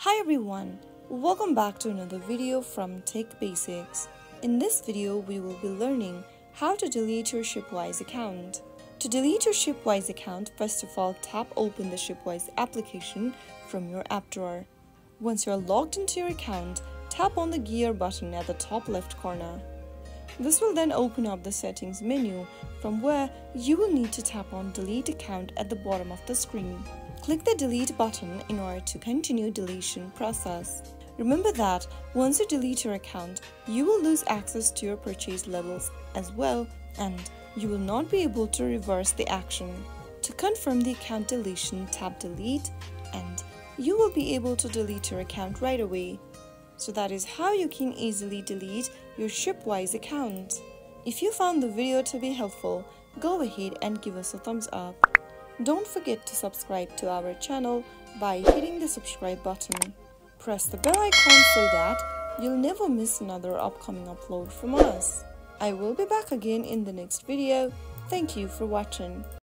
Hi everyone, welcome back to another video from Techbasic. In this video, we will be learning how to delete your ShipWise account. To delete your ShipWise account, first of all, tap open the ShipWise application from your app drawer. Once you are logged into your account, tap on the gear button at the top left corner. This will then open up the settings menu from where you will need to tap on delete account at the bottom of the screen. Click the delete button in order to continue deletion process. Remember that once you delete your account, you will lose access to your purchase levels as well, and you will not be able to reverse the action. To confirm the account deletion, tap delete and you will be able to delete your account right away. So that is how you can easily delete your ShipWise account. If you found the video to be helpful, go ahead and give us a thumbs up. Don't forget to subscribe to our channel by hitting the subscribe button. Press the bell icon so that you'll never miss another upcoming upload from us. I will be back again in the next video. Thank you for watching.